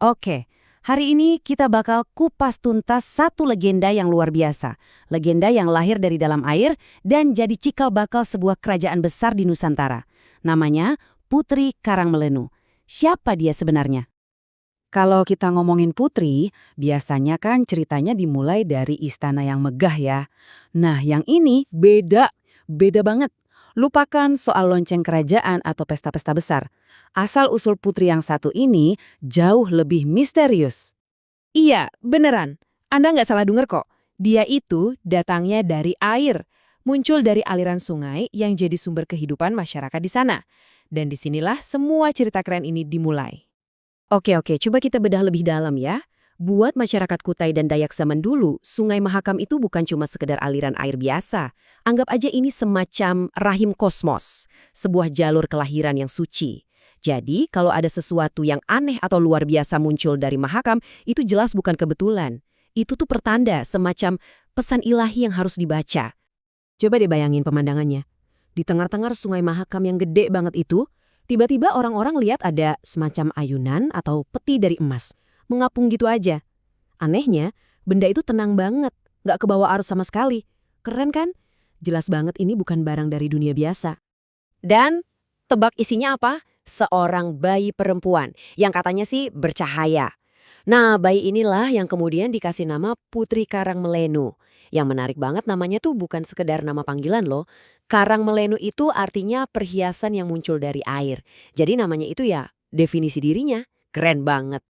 Oke, hari ini kita bakal kupas tuntas satu legenda yang luar biasa. Legenda yang lahir dari dalam air dan jadi cikal bakal sebuah kerajaan besar di Nusantara. Namanya Putri Karangmelenu. Siapa dia sebenarnya? Kalau kita ngomongin putri, biasanya kan ceritanya dimulai dari istana yang megah ya. Nah, yang ini beda banget. Lupakan soal lonceng kerajaan atau pesta-pesta besar. Asal-usul putri yang satu ini jauh lebih misterius. Iya, beneran. Anda nggak salah dengar kok. Dia itu datangnya dari air. Muncul dari aliran sungai yang jadi sumber kehidupan masyarakat di sana. Dan disinilah semua cerita keren ini dimulai. Oke, coba kita bedah lebih dalam ya. Buat masyarakat Kutai dan Dayak zaman dulu, Sungai Mahakam itu bukan cuma sekedar aliran air biasa. Anggap aja ini semacam rahim kosmos, sebuah jalur kelahiran yang suci. Jadi, kalau ada sesuatu yang aneh atau luar biasa muncul dari Mahakam, itu jelas bukan kebetulan. Itu tuh pertanda, semacam pesan ilahi yang harus dibaca. Coba deh bayangin pemandangannya. Di tengah-tengah Sungai Mahakam yang gede banget itu, tiba-tiba orang-orang lihat ada semacam ayunan atau peti dari emas, mengapung gitu aja. Anehnya, benda itu tenang banget, nggak kebawa arus sama sekali. Keren kan? Jelas banget ini bukan barang dari dunia biasa. Dan, tebak isinya apa? Seorang bayi perempuan, yang katanya sih bercahaya. Nah, bayi inilah yang kemudian dikasih nama Putri Karangmelenu. Yang menarik banget namanya tuh bukan sekedar nama panggilan loh. Karangmelenu itu artinya perhiasan yang muncul dari air. Jadi namanya itu ya definisi dirinya. Keren banget.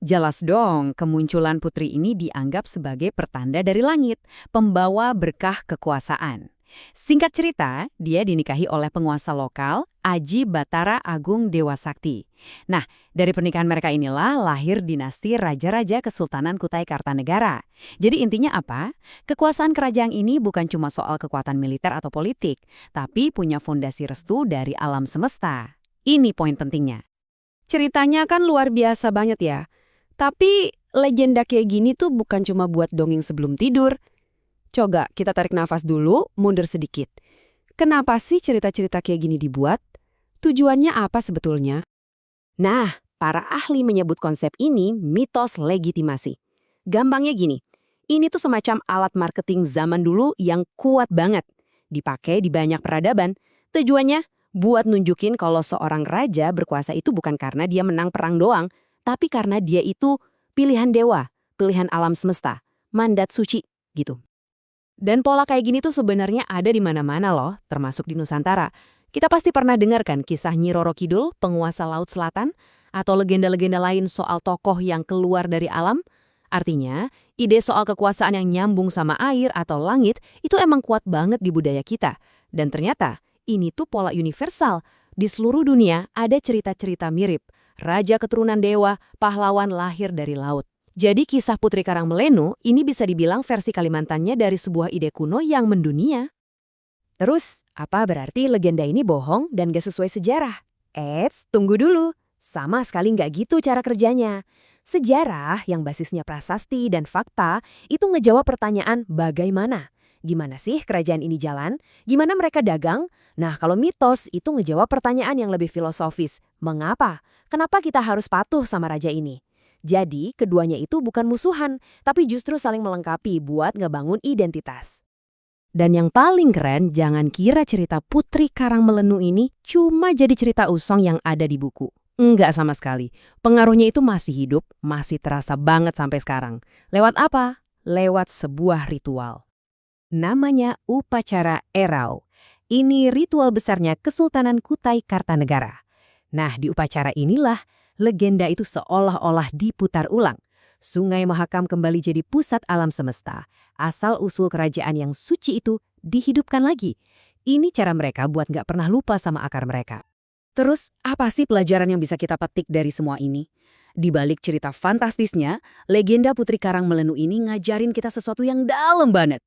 Jelas dong, kemunculan putri ini dianggap sebagai pertanda dari langit, pembawa berkah kekuasaan. Singkat cerita, dia dinikahi oleh penguasa lokal, Aji Batara Agung Dewa Sakti. Nah, dari pernikahan mereka inilah lahir dinasti Raja-Raja Kesultanan Kutai Kartanegara. Jadi intinya apa? Kekuasaan kerajaan ini bukan cuma soal kekuatan militer atau politik, tapi punya fondasi restu dari alam semesta. Ini poin pentingnya. Ceritanya kan luar biasa banget ya. Tapi legenda kayak gini tuh bukan cuma buat dongeng sebelum tidur. Coba kita tarik nafas dulu, mundur sedikit. Kenapa sih cerita-cerita kayak gini dibuat? Tujuannya apa sebetulnya? Nah, para ahli menyebut konsep ini mitos legitimasi. Gampangnya gini, ini tuh semacam alat marketing zaman dulu yang kuat banget. Dipakai di banyak peradaban. Tujuannya buat nunjukin kalau seorang raja berkuasa itu bukan karena dia menang perang doang, tapi karena dia itu pilihan dewa, pilihan alam semesta, mandat suci, gitu. Dan pola kayak gini tuh sebenarnya ada di mana-mana loh, termasuk di Nusantara. Kita pasti pernah dengar kan kisah Nyi Roro Kidul, penguasa Laut Selatan, atau legenda-legenda lain soal tokoh yang keluar dari alam? Artinya, ide soal kekuasaan yang nyambung sama air atau langit itu emang kuat banget di budaya kita. Dan ternyata, ini tuh pola universal. Di seluruh dunia ada cerita-cerita mirip. Raja keturunan dewa, pahlawan lahir dari laut. Jadi kisah Putri Karangmelenu ini bisa dibilang versi Kalimantannya dari sebuah ide kuno yang mendunia. Terus, apa berarti legenda ini bohong dan gak sesuai sejarah? Eits, tunggu dulu. Sama sekali nggak gitu cara kerjanya. Sejarah yang basisnya prasasti dan fakta itu ngejawab pertanyaan bagaimana. Gimana sih kerajaan ini jalan? Gimana mereka dagang? Nah, kalau mitos itu ngejawab pertanyaan yang lebih filosofis. Mengapa? Kenapa kita harus patuh sama raja ini? Jadi, keduanya itu bukan musuhan, tapi justru saling melengkapi buat ngebangun identitas. Dan yang paling keren, jangan kira cerita Putri Karangmelenu ini cuma jadi cerita usong yang ada di buku. Enggak sama sekali. Pengaruhnya itu masih hidup, masih terasa banget sampai sekarang. Lewat apa? Lewat sebuah ritual. Namanya Upacara Erau. Ini ritual besarnya Kesultanan Kutai Kartanegara. Nah, di upacara inilah legenda itu seolah-olah diputar ulang. Sungai Mahakam kembali jadi pusat alam semesta. Asal-usul kerajaan yang suci itu dihidupkan lagi. Ini cara mereka buat nggak pernah lupa sama akar mereka. Terus, apa sih pelajaran yang bisa kita petik dari semua ini? Di balik cerita fantastisnya, legenda Putri Karangmelenu ini ngajarin kita sesuatu yang dalam banget.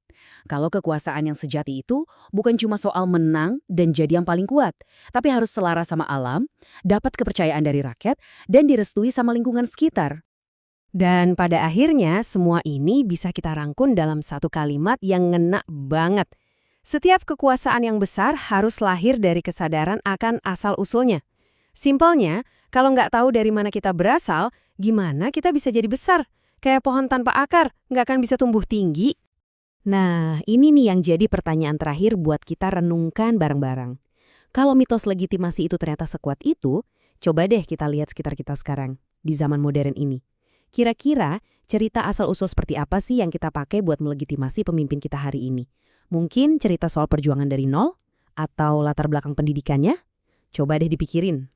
Kalau kekuasaan yang sejati itu bukan cuma soal menang dan jadi yang paling kuat, tapi harus selaras sama alam, dapat kepercayaan dari rakyat, dan direstui sama lingkungan sekitar. Dan pada akhirnya semua ini bisa kita rangkum dalam satu kalimat yang ngena banget. Setiap kekuasaan yang besar harus lahir dari kesadaran akan asal-usulnya. Simpelnya, kalau nggak tahu dari mana kita berasal, Gimana kita bisa jadi besar? Kayak pohon tanpa akar, nggak akan bisa tumbuh tinggi. Nah, ini nih yang jadi pertanyaan terakhir buat kita renungkan bareng-bareng. Kalau mitos legitimasi itu ternyata sekuat itu, coba deh kita lihat sekitar kita sekarang, di zaman modern ini. Kira-kira cerita asal-usul seperti apa sih yang kita pakai buat melegitimasi pemimpin kita hari ini? Mungkin cerita soal perjuangan dari nol? Atau latar belakang pendidikannya? Coba deh dipikirin.